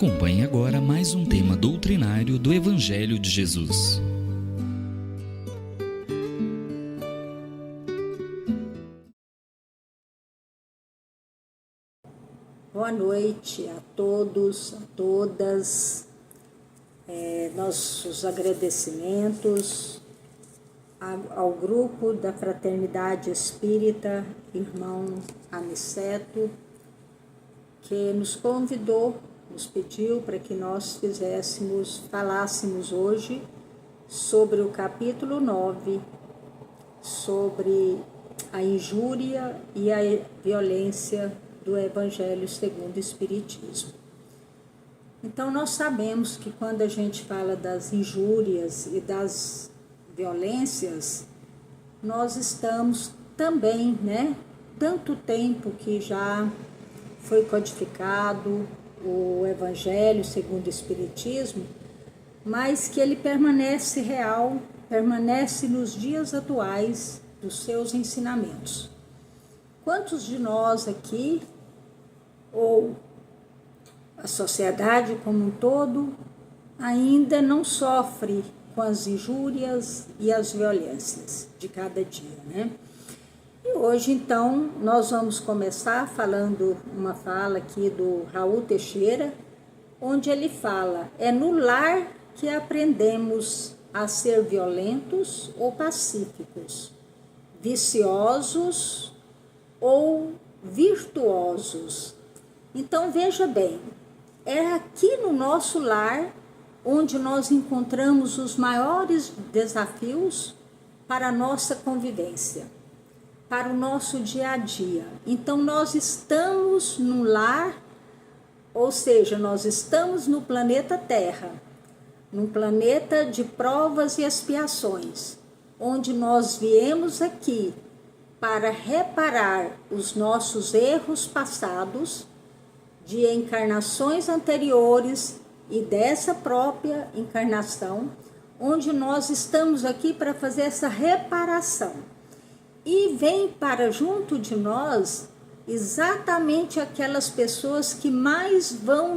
Acompanhe agora mais um tema doutrinário do Evangelho de Jesus. Boa noite a todos, a todas. Nossos agradecimentos ao grupo da Fraternidade Espírita, irmão Aniceto, que nos convidou, nos pediu para que nós falássemos hoje sobre o capítulo 9, sobre a injúria e a violência do Evangelho segundo o Espiritismo. Então, nós sabemos que quando a gente fala das injúrias e das violências, nós estamos também, tanto tempo que já foi codificado o Evangelho segundo o Espiritismo, mas que ele permanece real, permanece nos dias atuais dos seus ensinamentos. Quantos de nós aqui, ou a sociedade como um todo, ainda não sofre com as injúrias e as violências de cada dia, E hoje, então, nós vamos começar falando uma fala aqui do Raul Teixeira, onde ele fala: é no lar que aprendemos a ser violentos ou pacíficos, viciosos ou virtuosos. Então, veja bem, é aqui no nosso lar onde nós encontramos os maiores desafios para a nossa convivência, para o nosso dia a dia. Então, nós estamos no lar, ou seja, nós estamos no planeta Terra, num planeta de provas e expiações, onde nós viemos aqui para reparar os nossos erros passados, de encarnações anteriores e dessa própria encarnação, onde nós estamos aqui para fazer essa reparação. E vem para junto de nós exatamente aquelas pessoas que mais vão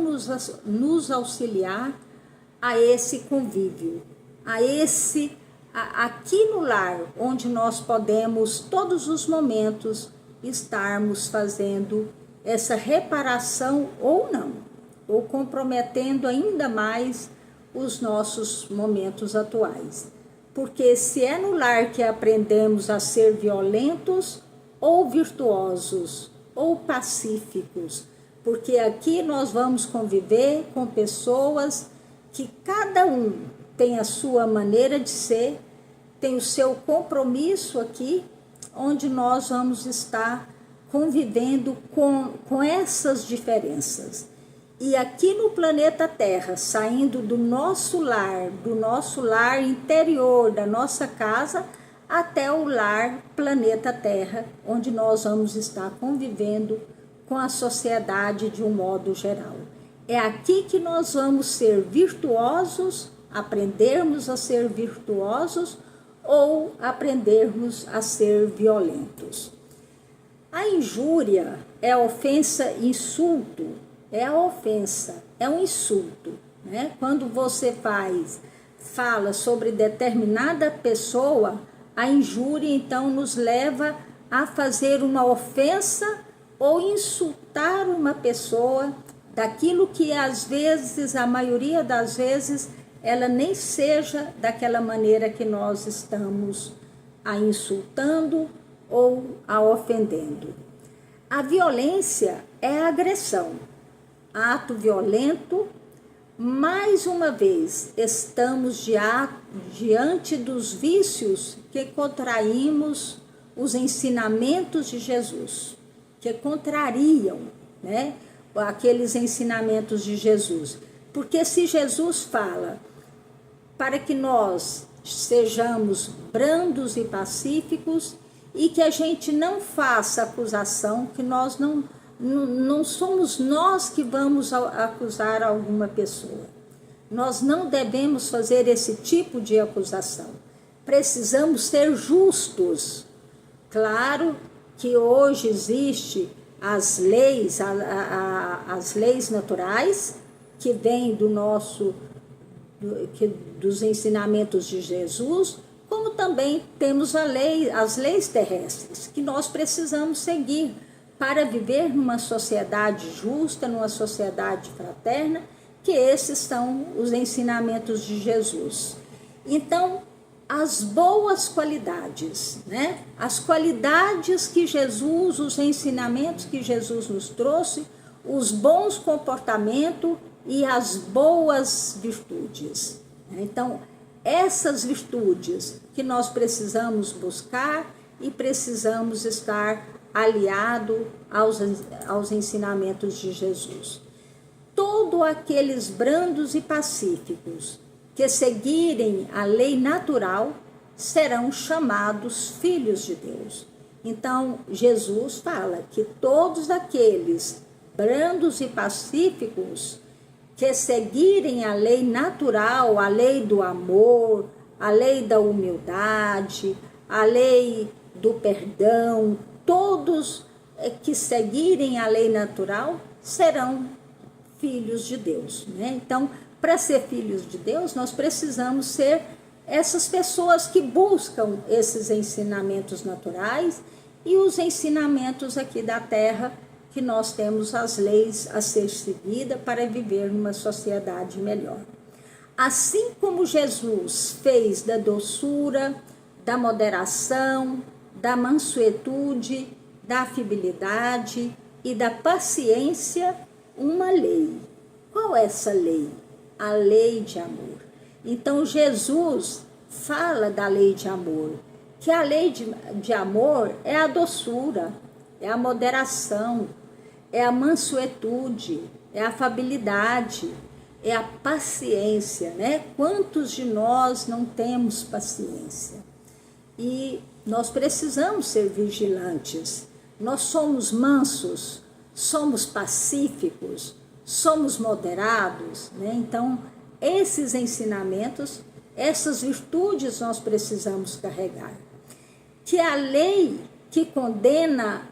nos auxiliar a esse convívio, aqui no lar, onde nós podemos, todos os momentos, estarmos fazendo essa reparação ou não, ou comprometendo ainda mais os nossos momentos atuais. Porque se é no lar que aprendemos a ser violentos ou virtuosos ou pacíficos, porque aqui nós vamos conviver com pessoas que cada um tem a sua maneira de ser, tem o seu compromisso aqui, onde nós vamos estar convivendo com essas diferenças. E aqui no planeta Terra, saindo do nosso lar interior, da nossa casa, até o lar planeta Terra, onde nós vamos estar convivendo com a sociedade de um modo geral. É aqui que nós vamos ser virtuosos, aprendermos a ser virtuosos ou aprendermos a ser violentos. A injúria é a ofensa, insulto, é a ofensa, é um insulto, Quando você fala sobre determinada pessoa, a injúria então nos leva a fazer uma ofensa ou insultar uma pessoa daquilo que às vezes, a maioria das vezes, ela nem seja daquela maneira que nós estamos a insultando ou a ofendendo. A violência é a agressão, ato violento. Mais uma vez, estamos diante dos vícios que contraímos os ensinamentos de Jesus, que contrariam, aqueles ensinamentos de Jesus. Porque se Jesus fala para que nós sejamos brandos e pacíficos e que a gente não faça acusação, que nós não somos nós que vamos acusar alguma pessoa. Nós não devemos fazer esse tipo de acusação. Precisamos ser justos. Claro que hoje existe as leis naturais, que vem dos ensinamentos de Jesus, como também temos as leis terrestres, que nós precisamos seguir para viver numa sociedade justa, numa sociedade fraterna, que esses são os ensinamentos de Jesus. Então, as boas qualidades, né? As qualidades que Jesus, os ensinamentos que Jesus nos trouxe, os bons comportamentos e as boas virtudes. Então, essas virtudes que nós precisamos buscar e precisamos estar aliado aos ensinamentos de Jesus. Todos aqueles brandos e pacíficos que seguirem a lei natural serão chamados filhos de Deus. Então, Jesus fala que todos aqueles brandos e pacíficos que seguirem a lei natural, a lei do amor, a lei da humildade, a lei do perdão, todos que seguirem a lei natural serão filhos de Deus, né? Então, para ser filhos de Deus, nós precisamos ser essas pessoas que buscam esses ensinamentos naturais e os ensinamentos aqui da terra, que nós temos as leis a ser seguidas para viver numa sociedade melhor. Assim como Jesus fez da doçura, da moderação, da mansuetude, da afabilidade e da paciência uma lei. Qual é essa lei? A lei de amor. Então, Jesus fala da lei de amor, que a lei de amor é a doçura, é a moderação, é a mansuetude, é a afabilidade, é a paciência, né? Quantos de nós não temos paciência? E nós precisamos ser vigilantes. Nós somos mansos, somos pacíficos, somos moderados, né? Então, esses ensinamentos, essas virtudes nós precisamos carregar. Que a lei que condena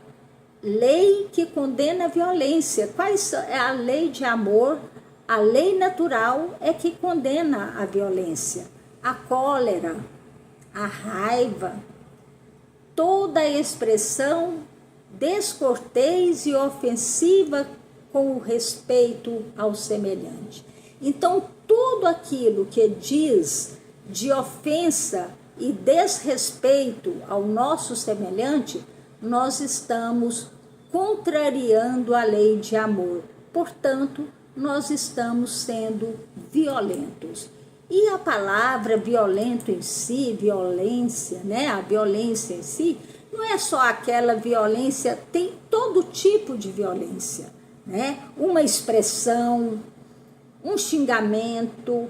a violência. Quais é a lei de amor? A lei natural é que condena a violência, a cólera, a raiva, toda expressão descortês e ofensiva com o respeito ao semelhante. Então, tudo aquilo que diz de ofensa e desrespeito ao nosso semelhante, nós estamos contrariando a lei de amor. Portanto, nós estamos sendo violentos. E a palavra violento em si, violência, né? A violência em si, não é só aquela violência, tem todo tipo de violência, né? Uma expressão, um xingamento,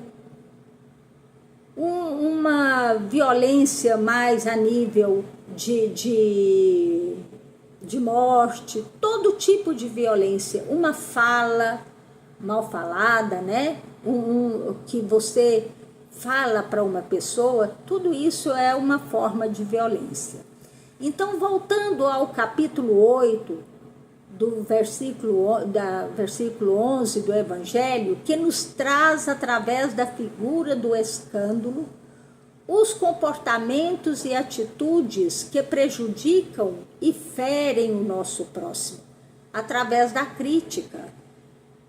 uma violência mais a nível de morte, todo tipo de violência, uma fala mal falada, né? Que você fala para uma pessoa, tudo isso é uma forma de violência. Então, voltando ao capítulo 8, do versículo 11 do Evangelho, que nos traz, através da figura do escândalo, os comportamentos e atitudes que prejudicam e ferem o nosso próximo, através da crítica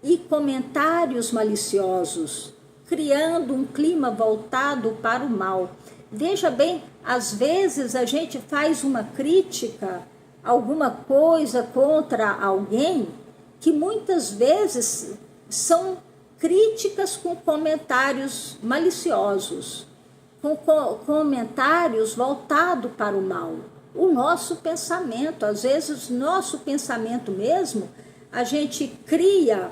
e comentários maliciosos, criando um clima voltado para o mal. Veja bem, às vezes a gente faz uma crítica, alguma coisa contra alguém, que muitas vezes são críticas com comentários maliciosos, com comentários voltados para o mal. O nosso pensamento, às vezes nosso pensamento mesmo, a gente cria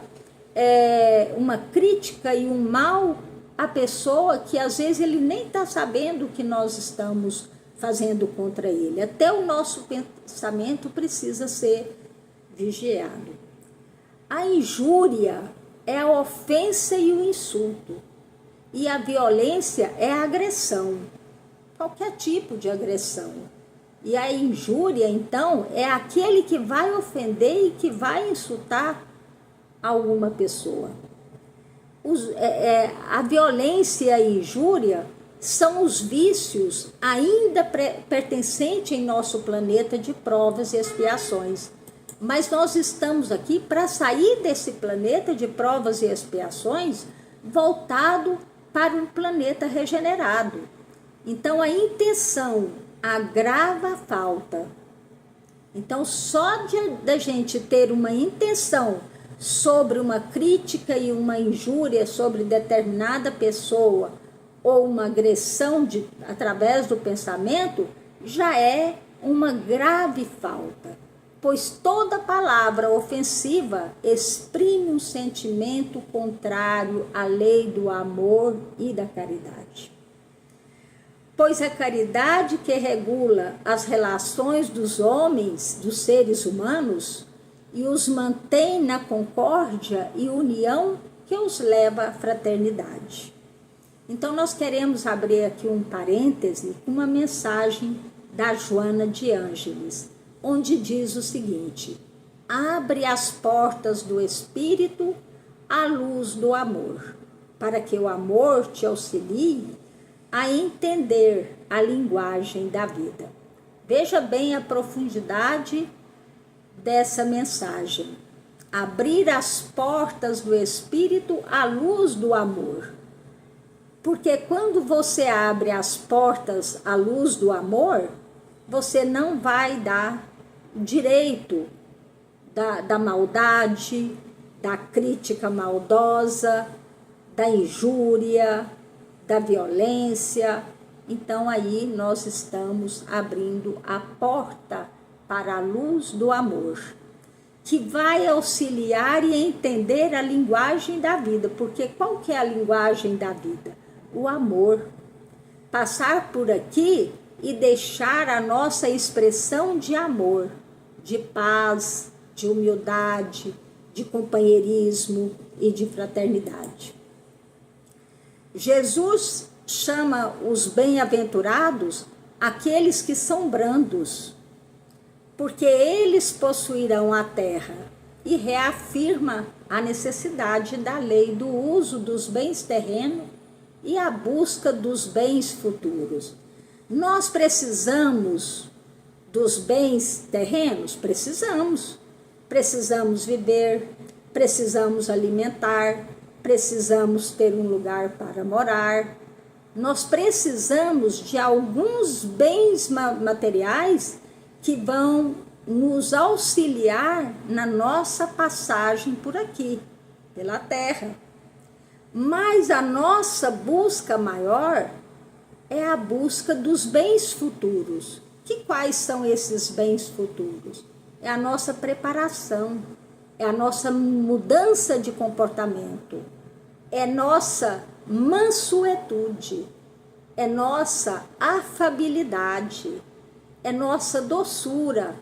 uma crítica e um mal à pessoa que às vezes ele nem está sabendo o que nós estamos fazendo contra ele. Até o nosso pensamento precisa ser vigiado. A injúria é a ofensa e o insulto. E a violência é a agressão, qualquer tipo de agressão. E a injúria, então, é aquele que vai ofender e que vai insultar alguma pessoa. a violência e a injúria são os vícios ainda pertencentes em nosso planeta de provas e expiações. Mas nós estamos aqui para sair desse planeta de provas e expiações voltado para um planeta regenerado. Então a intenção agrava a falta. Então só da gente ter uma intenção sobre uma crítica e uma injúria sobre determinada pessoa ou uma agressão através do pensamento, já é uma grave falta, pois toda palavra ofensiva exprime um sentimento contrário à lei do amor e da caridade. Pois a caridade que regula as relações dos homens, dos seres humanos, e os mantém na concórdia e união que os leva à fraternidade. Então nós queremos abrir aqui um parêntese com uma mensagem da Joana de Ângeles, onde diz o seguinte: abre as portas do Espírito à luz do amor, para que o amor te auxilie a entender a linguagem da vida. Veja bem a profundidade dessa mensagem. Abrir as portas do Espírito à luz do amor. Porque quando você abre as portas à luz do amor, você não vai dar direito da maldade, da crítica maldosa, da injúria, da violência. Então aí nós estamos abrindo a porta para a luz do amor, que vai auxiliar e entender a linguagem da vida. Porque qual que é a linguagem da vida? O amor. Passar por aqui e deixar a nossa expressão de amor, de paz, de humildade, de companheirismo e de fraternidade. Jesus chama os bem-aventurados aqueles que são brandos, porque eles possuirão a terra, e reafirma a necessidade da lei do uso dos bens terrenos e a busca dos bens futuros. Nós precisamos dos bens terrenos? Precisamos viver, precisamos alimentar, precisamos ter um lugar para morar. Nós precisamos de alguns bens materiais que vão nos auxiliar na nossa passagem por aqui, pela terra. Mas a nossa busca maior é a busca dos bens futuros. Quais são esses bens futuros? É a nossa preparação, é a nossa mudança de comportamento, é nossa mansuetude, é nossa afabilidade, é nossa doçura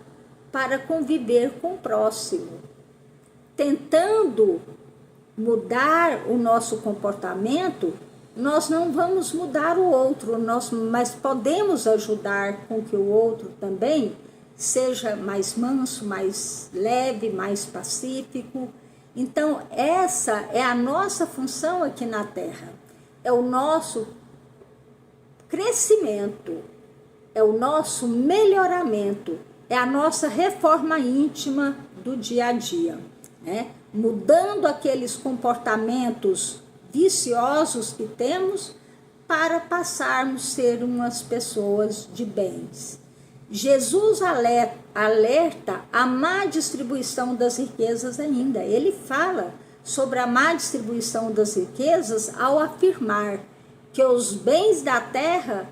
para conviver com o próximo. Tentando mudar o nosso comportamento, nós não vamos mudar o outro, mas podemos ajudar com que o outro também seja mais manso, mais leve, mais pacífico. Então, essa é a nossa função aqui na Terra. É o nosso crescimento, é o nosso melhoramento, é a nossa reforma íntima do dia a dia, né? Mudando aqueles comportamentos viciosos que temos para passarmos a ser umas pessoas de bens. Jesus alerta a má distribuição das riquezas ainda. Ele fala sobre a má distribuição das riquezas ao afirmar que os bens da terra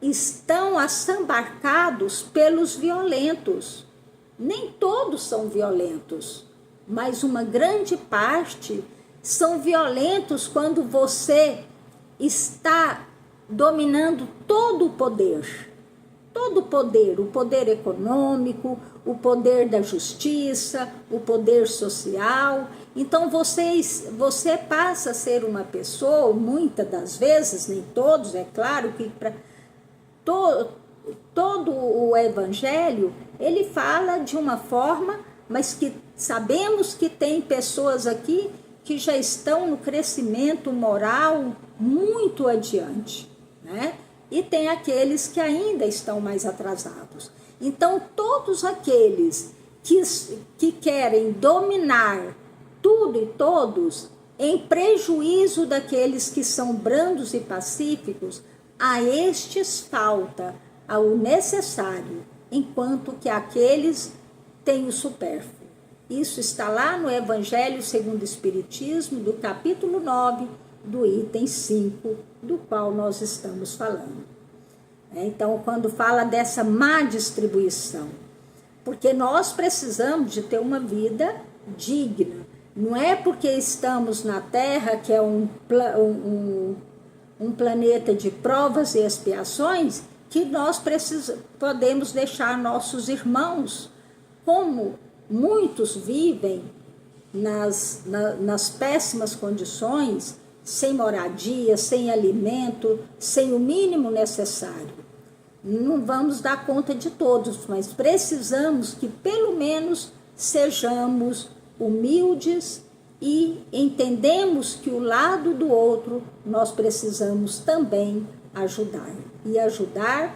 estão assambarcados pelos violentos. Nem todos são violentos, mas uma grande parte são violentos quando você está dominando todo o poder. Todo o poder econômico, o poder da justiça, o poder social. Então você passa a ser uma pessoa, muitas das vezes, nem todos, é claro que para todo o evangelho, ele fala de uma forma, mas que sabemos que tem pessoas aqui que já estão no crescimento moral muito adiante, né? E tem aqueles que ainda estão mais atrasados. Então, todos aqueles que querem dominar tudo e todos, em prejuízo daqueles que são brandos e pacíficos, a estes falta o necessário, enquanto que aqueles têm o supérfluo. Isso está lá no Evangelho segundo o Espiritismo, do capítulo 9, do item 5, do qual nós estamos falando. Então, quando fala dessa má distribuição, porque nós precisamos de ter uma vida digna. Não é porque estamos na Terra, que é um planeta de provas e expiações, que nós podemos deixar nossos irmãos, como muitos vivem nas péssimas condições, sem moradia, sem alimento, sem o mínimo necessário. Não vamos dar conta de todos, mas precisamos que pelo menos sejamos humildes e entendemos que o lado do outro nós precisamos também ajudar. E ajudar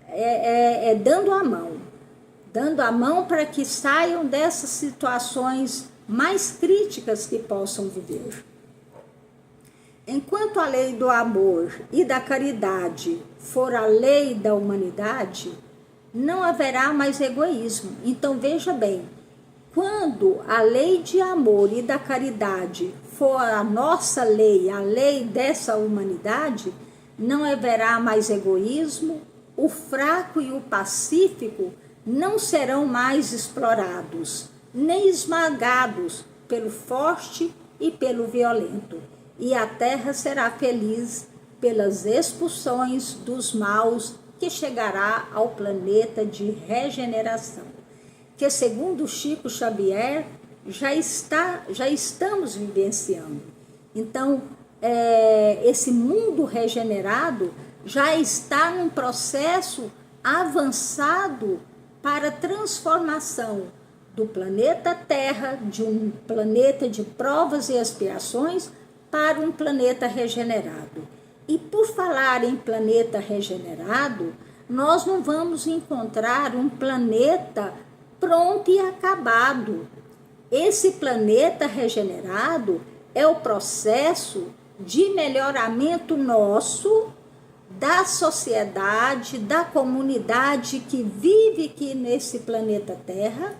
é dando a mão para que saiam dessas situações mais críticas que possam viver. Enquanto a lei do amor e da caridade for a lei da humanidade, não haverá mais egoísmo. Então veja bem, quando a lei de amor e da caridade for a nossa lei, a lei dessa humanidade, não haverá mais egoísmo, o fraco e o pacífico não serão mais explorados, nem esmagados pelo forte e pelo violento, e a terra será feliz pelas expulsões dos maus que chegará ao planeta de regeneração, que segundo Chico Xavier já estamos vivenciando. Então, esse mundo regenerado já está num processo avançado para a transformação do planeta Terra, de um planeta de provas e expiações, para um planeta regenerado. E por falar em planeta regenerado, nós não vamos encontrar um planeta pronto e acabado. Esse planeta regenerado é o processo de melhoramento nosso, da sociedade, da comunidade que vive aqui nesse planeta Terra,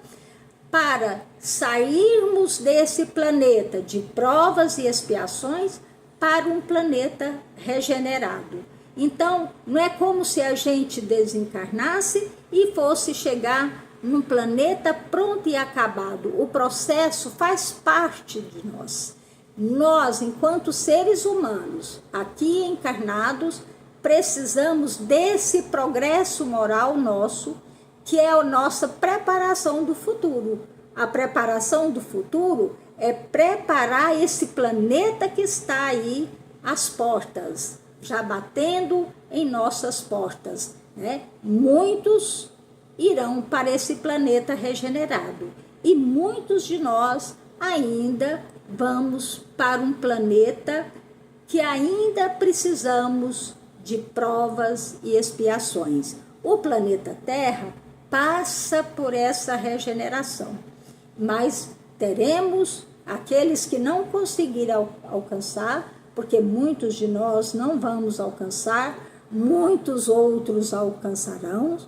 para sairmos desse planeta de provas e expiações para um planeta regenerado. Então, não é como se a gente desencarnasse e fosse chegar num planeta pronto e acabado. O processo faz parte de nós. Nós, enquanto seres humanos, aqui encarnados, precisamos desse progresso moral nosso, que é a nossa preparação do futuro. A preparação do futuro é preparar esse planeta que está aí às portas, já batendo em nossas portas, né? Muitos irão para esse planeta regenerado e muitos de nós ainda vamos para um planeta que ainda precisamos de provas e expiações. O planeta Terra passa por essa regeneração, mas teremos aqueles que não conseguirão alcançar, porque muitos de nós não vamos alcançar, muitos outros alcançarão,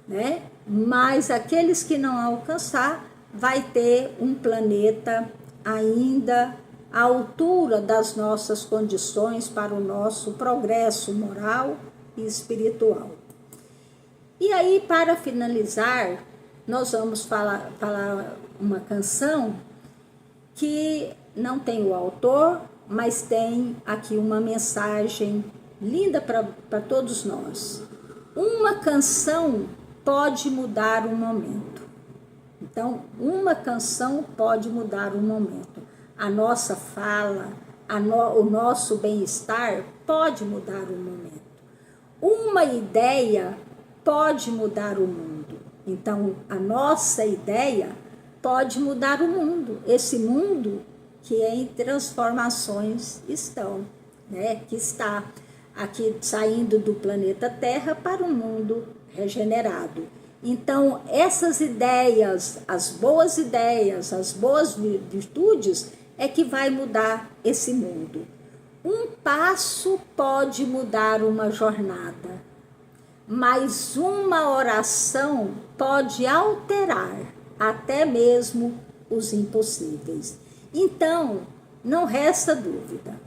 né? Mas aqueles que não alcançar, vai ter um planeta ainda à altura das nossas condições para o nosso progresso moral e espiritual. E aí, para finalizar, nós vamos falar uma canção que não tem o autor, mas tem aqui uma mensagem linda para todos nós. Uma canção pode mudar um momento. Então, uma canção pode mudar um momento. A nossa fala, o nosso bem-estar pode mudar um momento. Uma ideia pode mudar o mundo. Então, a nossa ideia pode mudar o mundo, esse mundo que em transformações estão, né? Que está aqui saindo do planeta Terra para um mundo regenerado. Então, essas ideias, as boas virtudes, é que vai mudar esse mundo. Um passo pode mudar uma jornada, mas uma oração pode alterar até mesmo os impossíveis. Então, não resta dúvida.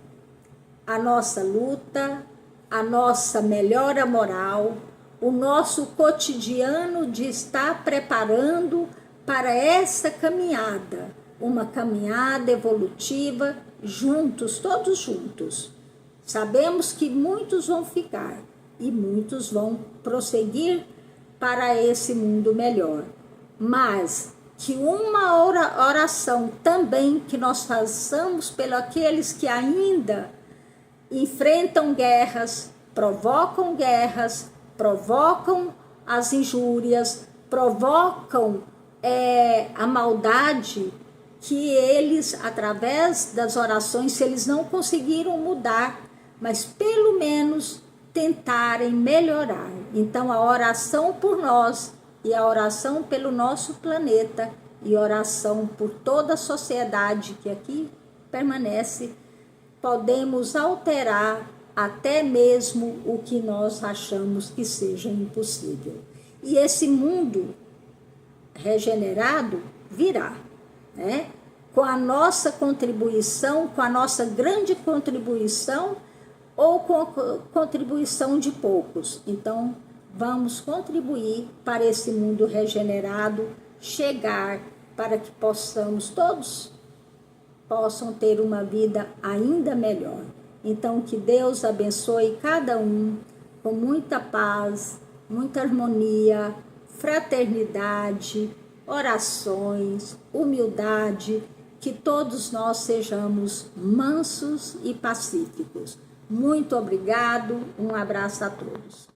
A nossa luta, a nossa melhora moral, o nosso cotidiano de estar preparando para essa caminhada, uma caminhada evolutiva, juntos, todos juntos. Sabemos que muitos vão ficar e muitos vão prosseguir para esse mundo melhor. Mas que uma oração também que nós façamos pelos aqueles que ainda enfrentam guerras, provocam as injúrias, provocam a maldade, que eles, através das orações, se eles não conseguiram mudar, mas pelo menos tentarem melhorar. Então, a oração por nós e a oração pelo nosso planeta e oração por toda a sociedade que aqui permanece, podemos alterar até mesmo o que nós achamos que seja impossível. E esse mundo regenerado virá, né? Com a nossa contribuição, com a nossa grande contribuição ou com a contribuição de poucos. Então, vamos contribuir para esse mundo regenerado chegar, para que todos possam ter uma vida ainda melhor. Então, que Deus abençoe cada um com muita paz, muita harmonia, fraternidade, orações, humildade, que todos nós sejamos mansos e pacíficos. Muito obrigado, um abraço a todos.